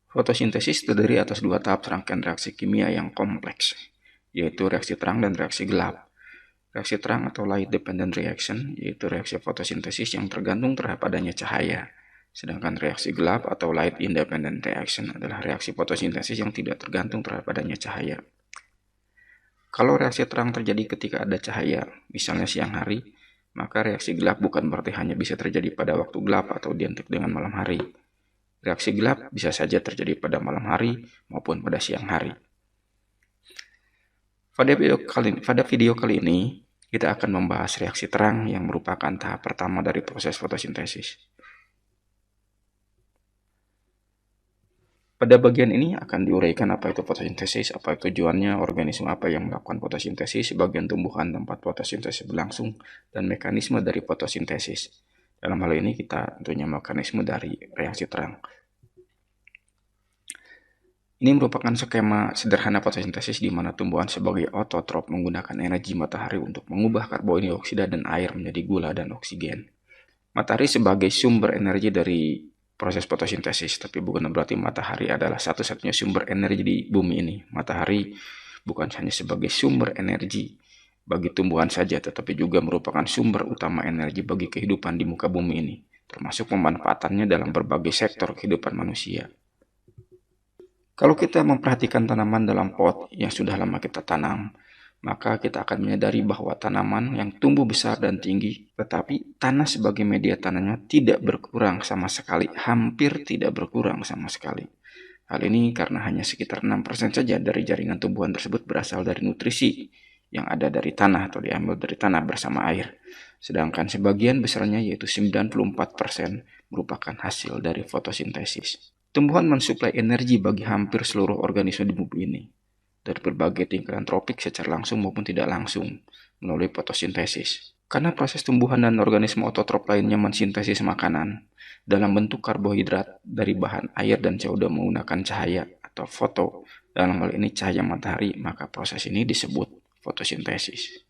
Fotosintesis terdiri atas dua tahap serangkaian reaksi kimia yang kompleks, yaitu reaksi terang dan reaksi gelap. Reaksi terang atau light dependent reaction yaitu reaksi fotosintesis yang tergantung terhadap adanya cahaya. Sedangkan reaksi gelap atau light independent reaction adalah reaksi fotosintesis yang tidak tergantung terhadap adanya cahaya. Kalau reaksi terang terjadi ketika ada cahaya, misalnya siang hari, maka reaksi gelap bukan berarti hanya bisa terjadi pada waktu gelap atau identik dengan malam hari. Reaksi gelap bisa saja terjadi pada malam hari maupun pada siang hari. Pada video kali ini, kita akan membahas reaksi terang yang merupakan tahap pertama dari proses fotosintesis. Pada bagian ini akan diuraikan apa itu fotosintesis, apa tujuannya, organisme apa yang melakukan fotosintesis, bagian tumbuhan tempat fotosintesis berlangsung, dan mekanisme dari fotosintesis. Dalam hal ini kita tentunya mekanisme dari reaksi terang. Ini merupakan skema sederhana fotosintesis di mana tumbuhan sebagai autotrop menggunakan energi matahari untuk mengubah karbon dioksida dan air menjadi gula dan oksigen. Matahari sebagai sumber energi dari proses fotosintesis, tapi bukan berarti matahari adalah satu-satunya sumber energi di bumi ini. Matahari bukan hanya sebagai sumber energi bagi tumbuhan saja, tetapi juga merupakan sumber utama energi bagi kehidupan di muka bumi ini, termasuk pemanfaatannya dalam berbagai sektor kehidupan manusia. Kalau kita memperhatikan tanaman dalam pot yang sudah lama kita tanam, maka kita akan menyadari bahwa tanaman yang tumbuh besar dan tinggi, tetapi tanah sebagai media tanamnya tidak berkurang sama sekali, hampir tidak berkurang sama sekali. Hal ini karena hanya sekitar 6% saja dari jaringan tumbuhan tersebut berasal dari nutrisi yang ada dari tanah atau diambil dari tanah bersama air. Sedangkan sebagian besarnya yaitu 94% merupakan hasil dari fotosintesis. Tumbuhan mensuplai energi bagi hampir seluruh organisme di bumi ini, dari berbagai tingkatan tropik secara langsung maupun tidak langsung, melalui fotosintesis. Karena proses tumbuhan dan organisme autotrop lainnya mensintesis makanan dalam bentuk karbohidrat dari bahan air dan CO2 menggunakan cahaya atau foto, dalam hal ini cahaya matahari, maka proses ini disebut fotosintesis.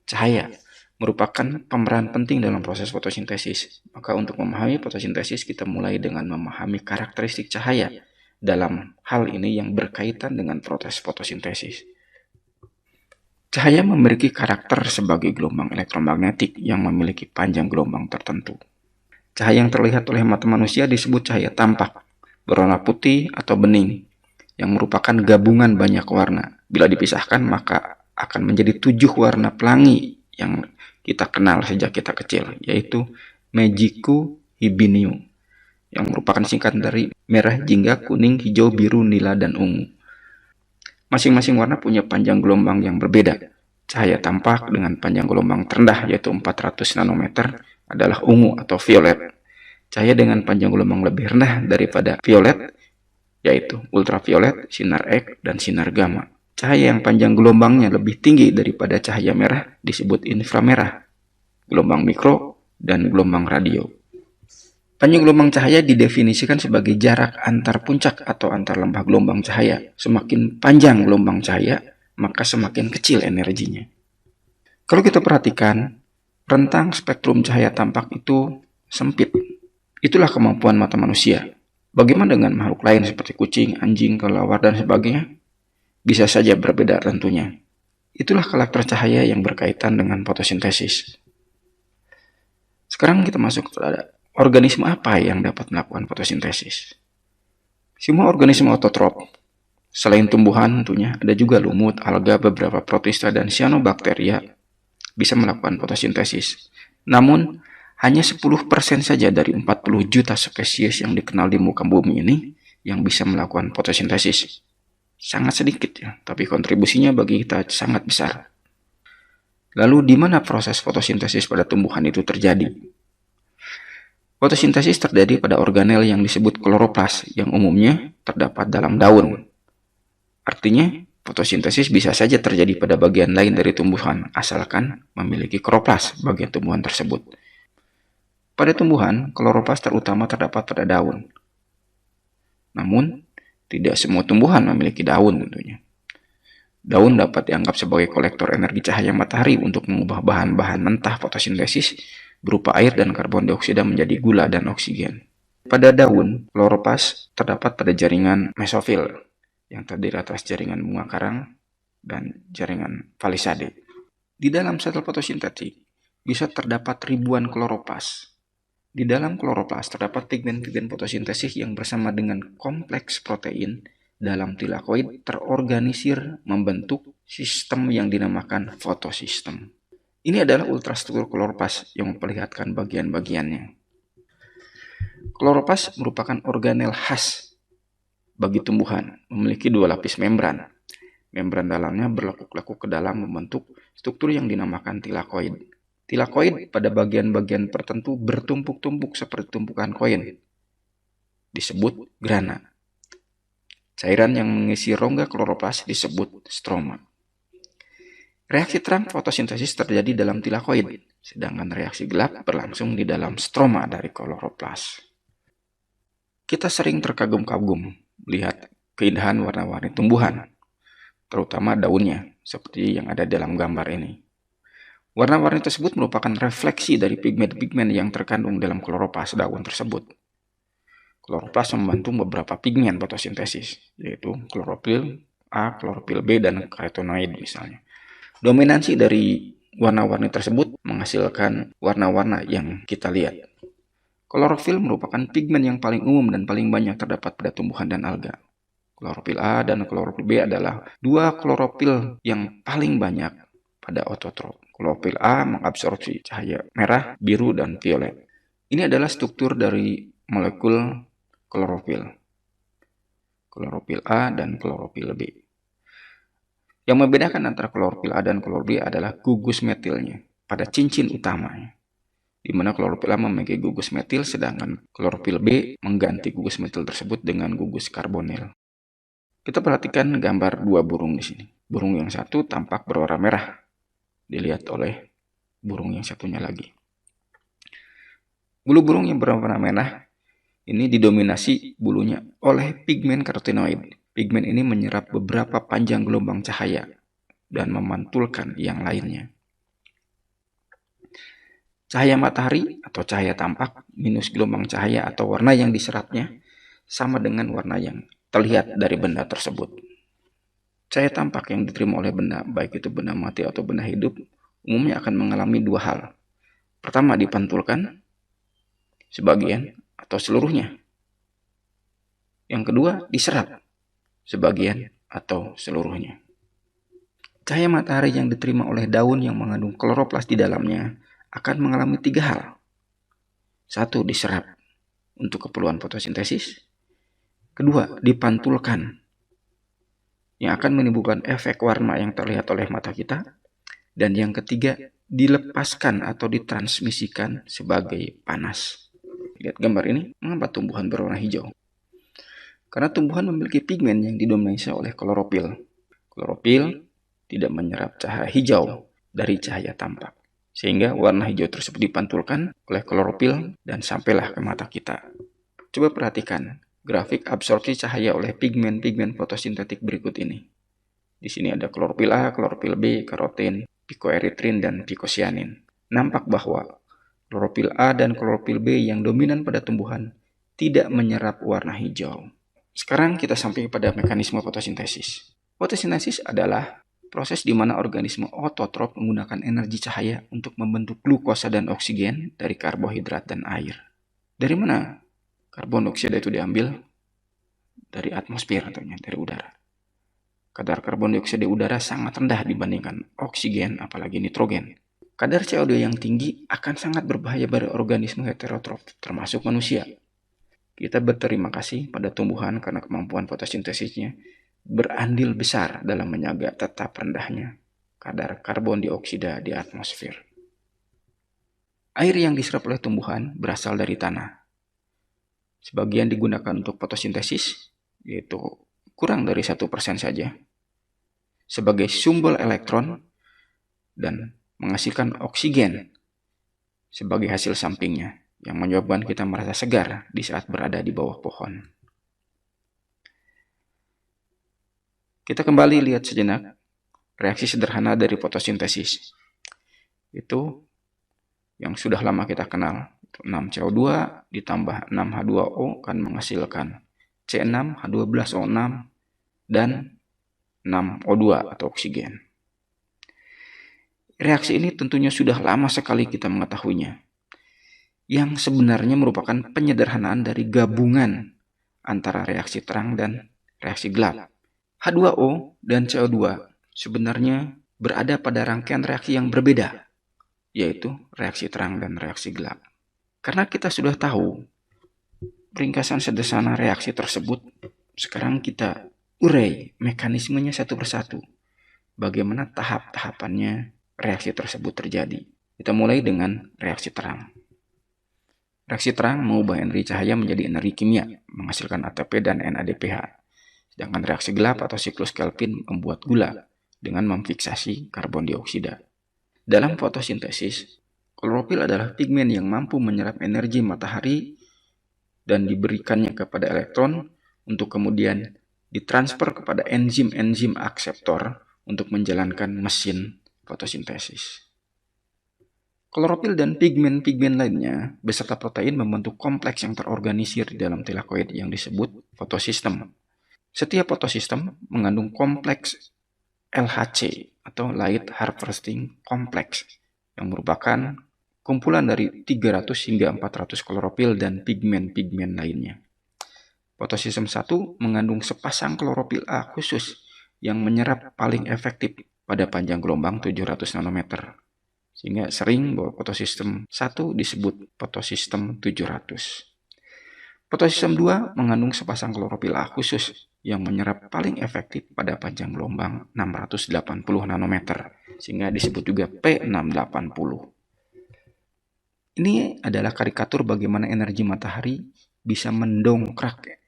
Cahaya merupakan pemeran penting dalam proses fotosintesis. Maka untuk memahami fotosintesis, kita mulai dengan memahami karakteristik cahaya dalam hal ini yang berkaitan dengan proses fotosintesis. Cahaya memiliki karakter sebagai gelombang elektromagnetik yang memiliki panjang gelombang tertentu. Cahaya yang terlihat oleh mata manusia disebut cahaya tampak, berwarna putih atau bening, yang merupakan gabungan banyak warna. Bila dipisahkan, maka akan menjadi 7 warna pelangi yang kita kenal sejak kita kecil, yaitu Magicu Hibinium, yang merupakan singkatan dari merah, jingga, kuning, hijau, biru, nila, dan ungu. Masing-masing warna punya panjang gelombang yang berbeda. Cahaya tampak dengan panjang gelombang terendah yaitu 400 nanometer adalah ungu atau violet. Cahaya dengan panjang gelombang lebih rendah daripada violet yaitu ultraviolet, sinar X, dan sinar gamma. Cahaya yang panjang gelombangnya lebih tinggi daripada cahaya merah disebut inframerah, gelombang mikro, dan gelombang radio. Panjang gelombang cahaya didefinisikan sebagai jarak antar puncak atau antar lembah gelombang cahaya. Semakin panjang gelombang cahaya, maka semakin kecil energinya. Kalau kita perhatikan, rentang spektrum cahaya tampak itu sempit. Itulah kemampuan mata manusia. Bagaimana dengan makhluk lain seperti kucing, anjing, kelelawar, dan sebagainya? Bisa saja berbeda tentunya. Itulah karakter cahaya yang berkaitan dengan fotosintesis. Sekarang kita masuk kepada organisme apa yang dapat melakukan fotosintesis. Semua organisme autotrop, selain tumbuhan tentunya, ada juga lumut, alga, beberapa protista, dan cyanobacteria bisa melakukan fotosintesis. Namun, hanya 10% saja dari 40 juta spesies yang dikenal di muka bumi ini yang bisa melakukan fotosintesis. Sangat sedikit ya, tapi kontribusinya bagi kita sangat besar. Lalu di mana proses fotosintesis pada tumbuhan itu terjadi? Fotosintesis terjadi pada organel yang disebut kloroplas yang umumnya terdapat dalam daun. Artinya, fotosintesis bisa saja terjadi pada bagian lain dari tumbuhan asalkan memiliki kloroplas bagian tumbuhan tersebut. Pada tumbuhan, kloroplas terutama terdapat pada daun. Namun, tidak semua tumbuhan memiliki daun tentunya. Daun dapat dianggap sebagai kolektor energi cahaya matahari untuk mengubah bahan-bahan mentah fotosintesis berupa air dan karbon dioksida menjadi gula dan oksigen. Pada daun, kloroplast terdapat pada jaringan mesofil yang terdiri atas jaringan bunga karang dan jaringan palisade. Di dalam sel fotosintetik bisa terdapat ribuan kloroplast. Di dalam kloroplast terdapat pigmen-pigmen fotosintesis yang bersama dengan kompleks protein dalam tilakoid terorganisir membentuk sistem yang dinamakan fotosistem. Ini adalah ultrastruktur kloroplast yang memperlihatkan bagian-bagiannya. Kloroplast merupakan organel khas bagi tumbuhan, memiliki dua lapis membran. Membran dalamnya berlekuk-lekuk ke dalam membentuk struktur yang dinamakan tilakoid. Tilakoid pada bagian-bagian tertentu bertumpuk-tumpuk seperti tumpukan koin. Disebut grana. Cairan yang mengisi rongga kloroplast disebut stroma. Reaksi terang fotosintesis terjadi dalam tilakoid, sedangkan reaksi gelap berlangsung di dalam stroma dari kloroplast. Kita sering terkagum-kagum melihat keindahan warna-warni tumbuhan, terutama daunnya, seperti yang ada dalam gambar ini. Warna-warni tersebut merupakan refleksi dari pigmen-pigmen yang terkandung dalam kloroplast daun tersebut. Kloroplast membantu beberapa pigmen fotosintesis, yaitu klorofil A, klorofil B, dan karotenoid misalnya. Dominansi dari warna-warni tersebut menghasilkan warna-warna yang kita lihat. Klorofil merupakan pigmen yang paling umum dan paling banyak terdapat pada tumbuhan dan alga. Klorofil A dan klorofil B adalah dua klorofil yang paling banyak pada autotrop. Klorofil A mengabsorpsi cahaya merah, biru, dan violet. Ini adalah struktur dari molekul klorofil. Klorofil A dan klorofil B. Yang membedakan antara klorofil A dan klorofil B adalah gugus metilnya pada cincin utamanya, di mana klorofil A memiliki gugus metil, sedangkan klorofil B mengganti gugus metil tersebut dengan gugus karbonil. Kita perhatikan gambar dua burung di sini. Burung yang satu tampak berwarna merah, dilihat oleh burung yang satunya lagi. Bulu burung yang berwarna merah ini didominasi bulunya oleh pigmen karotenoid. Pigmen ini menyerap beberapa panjang gelombang cahaya dan memantulkan yang lainnya. Cahaya matahari atau cahaya tampak minus gelombang cahaya atau warna yang diserapnya sama dengan warna yang terlihat dari benda tersebut. Cahaya tampak yang diterima oleh benda, baik itu benda mati atau benda hidup, umumnya akan mengalami dua hal. Pertama, dipantulkan sebagian atau seluruhnya. Yang kedua, diserap sebagian atau seluruhnya. Cahaya matahari yang diterima oleh daun yang mengandung kloroplast di dalamnya akan mengalami tiga hal. Satu, diserap untuk keperluan fotosintesis. Kedua, dipantulkan yang akan menimbulkan efek warna yang terlihat oleh mata kita. Dan yang ketiga, dilepaskan atau ditransmisikan sebagai panas. Lihat gambar ini, mengapa tumbuhan berwarna hijau? Karena tumbuhan memiliki pigmen yang didominasi oleh klorofil. Klorofil tidak menyerap cahaya hijau dari cahaya tampak, sehingga warna hijau tersebut dipantulkan oleh klorofil dan sampailah ke mata kita. Coba perhatikan grafik absorpsi cahaya oleh pigmen-pigmen fotosintetik berikut ini. Di sini ada klorofil A, klorofil B, karoten, pikoeritrin, dan pikosianin. Nampak bahwa klorofil A dan klorofil B yang dominan pada tumbuhan tidak menyerap warna hijau. Sekarang kita sampai pada mekanisme fotosintesis. Fotosintesis adalah proses di mana organisme autotrof menggunakan energi cahaya untuk membentuk glukosa dan oksigen dari karbohidrat dan air. Dari mana karbon dioksida itu diambil? Dari atmosfer atau dari udara. Kadar karbon dioksida di udara sangat rendah dibandingkan oksigen, apalagi nitrogen. Kadar CO2 yang tinggi akan sangat berbahaya bagi organisme heterotrof, termasuk manusia. Kita berterima kasih pada tumbuhan karena kemampuan fotosintesisnya berandil besar dalam menjaga tetap rendahnya kadar karbon dioksida di atmosfer. Air yang diserap oleh tumbuhan berasal dari tanah. Sebagian digunakan untuk fotosintesis, yaitu kurang dari 1% saja, sebagai sumber elektron dan menghasilkan oksigen sebagai hasil sampingnya, yang menyebabkan kita merasa segar di saat berada di bawah pohon. Kita kembali lihat sejenak reaksi sederhana dari fotosintesis. Itu yang sudah lama kita kenal, 6CO2 ditambah 6H2O akan menghasilkan C6H12O6 dan 6O2 atau oksigen. Reaksi ini tentunya sudah lama sekali kita mengetahuinya, yang sebenarnya merupakan penyederhanaan dari gabungan antara reaksi terang dan reaksi gelap. H2O dan CO2 sebenarnya berada pada rangkaian reaksi yang berbeda, yaitu reaksi terang dan reaksi gelap. Karena kita sudah tahu ringkasan sederhana reaksi tersebut, sekarang kita urai mekanismenya satu persatu. Bagaimana tahap-tahapannya reaksi tersebut terjadi. Kita mulai dengan reaksi terang. Reaksi terang mengubah energi cahaya menjadi energi kimia, menghasilkan ATP dan NADPH. Sedangkan reaksi gelap atau siklus Kelvin membuat gula dengan memfiksasi karbon dioksida. Dalam fotosintesis, klorofil adalah pigmen yang mampu menyerap energi matahari dan diberikannya kepada elektron untuk kemudian ditransfer kepada enzim-enzim akseptor untuk menjalankan mesin fotosintesis. Klorofil dan pigmen-pigmen lainnya beserta protein membentuk kompleks yang terorganisir di dalam tilakoid yang disebut fotosistem. Setiap fotosistem mengandung kompleks LHC atau Light Harvesting Complex yang merupakan kumpulan dari 300 hingga 400 klorofil dan pigmen-pigmen lainnya. Fotosistem 1 mengandung sepasang klorofil A khusus yang menyerap paling efektif pada panjang gelombang 700 nanometer. Sehingga sering bahwa fotosistem 1 disebut fotosistem 700. Fotosistem 2 mengandung sepasang klorofil A khusus yang menyerap paling efektif pada panjang gelombang 680 nanometer. Sehingga disebut juga P680. Ini adalah karikatur bagaimana energi matahari bisa mendongkrak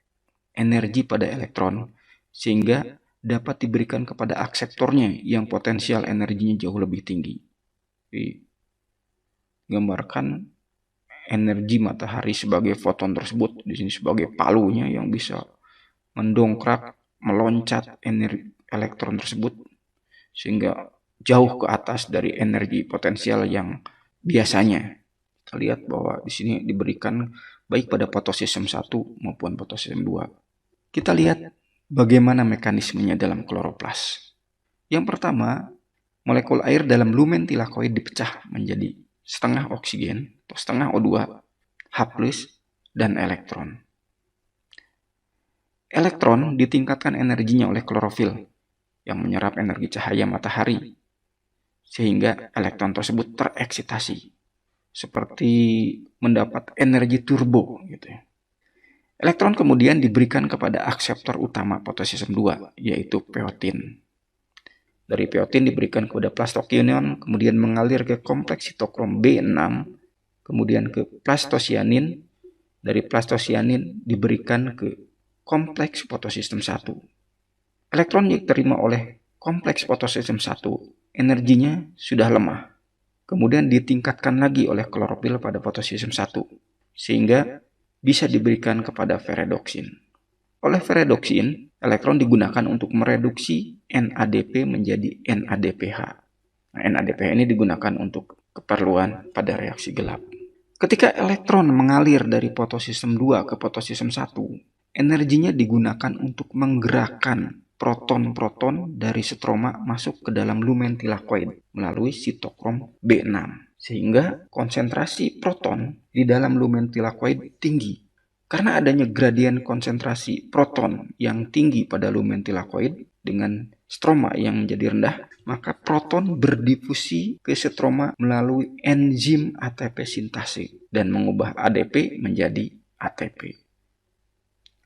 energi pada elektron sehingga dapat diberikan kepada akseptornya yang potensial energinya jauh lebih tinggi. Gambarkan energi matahari sebagai foton tersebut, di sini sebagai palunya yang bisa mendongkrak, meloncat energi elektron tersebut sehingga jauh ke atas dari energi potensial yang biasanya. Kita lihat bahwa di sini diberikan baik pada fotosistem 1 maupun fotosistem 2. Kita lihat bagaimana mekanismenya dalam kloroplas. Yang pertama, molekul air dalam lumen tilakoid dipecah menjadi setengah oksigen atau setengah O2, H+, dan elektron. Elektron ditingkatkan energinya oleh klorofil yang menyerap energi cahaya matahari sehingga elektron tersebut tereksitasi seperti mendapat energi turbo gitu ya. Elektron kemudian diberikan kepada akseptor utama fotosistem 2 yaitu peotin. Dari peotin diberikan kepada plastokinon, kemudian mengalir ke kompleks sitokrom B6, kemudian ke plastosianin. Dari plastosianin diberikan ke kompleks fotosistem 1. Elektron yang diterima oleh kompleks fotosistem 1, energinya sudah lemah. Kemudian ditingkatkan lagi oleh klorofil pada fotosistem 1, sehingga bisa diberikan kepada ferredoksin. Oleh ferredoksin, elektron digunakan untuk mereduksi NADP menjadi NADPH. Nah, NADPH ini digunakan untuk keperluan pada reaksi gelap. Ketika elektron mengalir dari fotosistem 2 ke fotosistem 1, energinya digunakan untuk menggerakkan proton-proton dari stroma masuk ke dalam lumen tilakoid melalui sitokrom B6. Sehingga konsentrasi proton di dalam lumen tilakoid tinggi. Karena adanya gradien konsentrasi proton yang tinggi pada lumen tilakoid dengan stroma yang menjadi rendah, maka proton berdifusi ke stroma melalui enzim ATP sintase dan mengubah ADP menjadi ATP.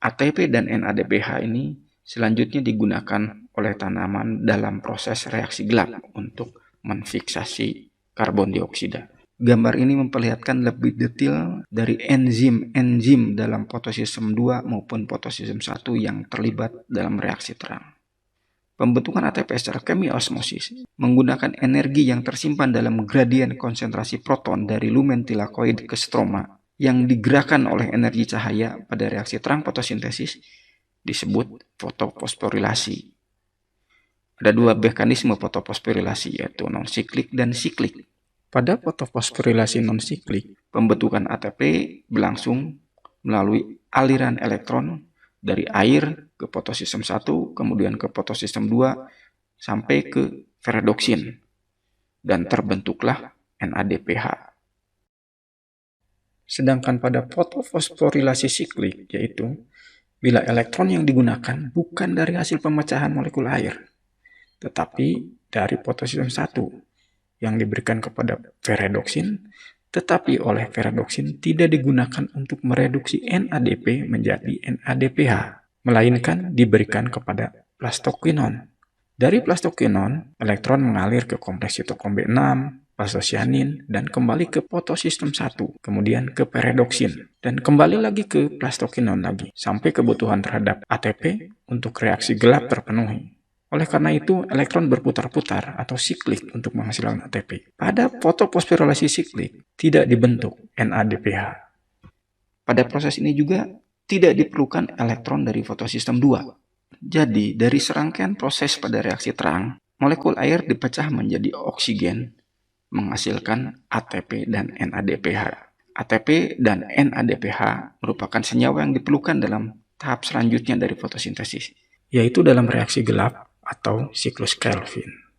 ATP dan NADPH ini selanjutnya digunakan oleh tanaman dalam proses reaksi gelap untuk menfiksasi karbon dioksida. Gambar ini memperlihatkan lebih detail dari enzim-enzim dalam fotosistem 2 maupun fotosistem 1 yang terlibat dalam reaksi terang. Pembentukan ATP secara kemiosmosis menggunakan energi yang tersimpan dalam gradien konsentrasi proton dari lumen tilakoid ke stroma yang digerakkan oleh energi cahaya pada reaksi terang fotosintesis disebut fotofosforilasi. Ada dua mekanisme fotofosforilasi yaitu non-siklik dan siklik. Pada fotofosforilasi non-siklik, pembentukan ATP berlangsung melalui aliran elektron dari air ke fotosistem 1, kemudian ke fotosistem 2, sampai ke ferredoksin, dan terbentuklah NADPH. Sedangkan pada fotofosforilasi siklik, yaitu bila elektron yang digunakan bukan dari hasil pemecahan molekul air, tetapi dari fotosistem 1 yang diberikan kepada ferredoksin, tetapi oleh ferredoksin tidak digunakan untuk mereduksi NADP menjadi NADPH, melainkan diberikan kepada plastokinon. Dari plastokinon, elektron mengalir ke kompleks sitokom B6, plasosianin, dan kembali ke fotosistem 1, kemudian ke ferredoksin, dan kembali lagi ke plastokinon lagi, sampai kebutuhan terhadap ATP untuk reaksi gelap terpenuhi. Oleh karena itu, elektron berputar-putar atau siklik untuk menghasilkan ATP. Pada fotofosforilasi siklik, tidak dibentuk NADPH. Pada proses ini juga tidak diperlukan elektron dari fotosistem 2. Jadi, dari serangkaian proses pada reaksi terang, molekul air dipecah menjadi oksigen, menghasilkan ATP dan NADPH. ATP dan NADPH merupakan senyawa yang diperlukan dalam tahap selanjutnya dari fotosintesis, yaitu dalam reaksi gelap atau siklus Kelvin.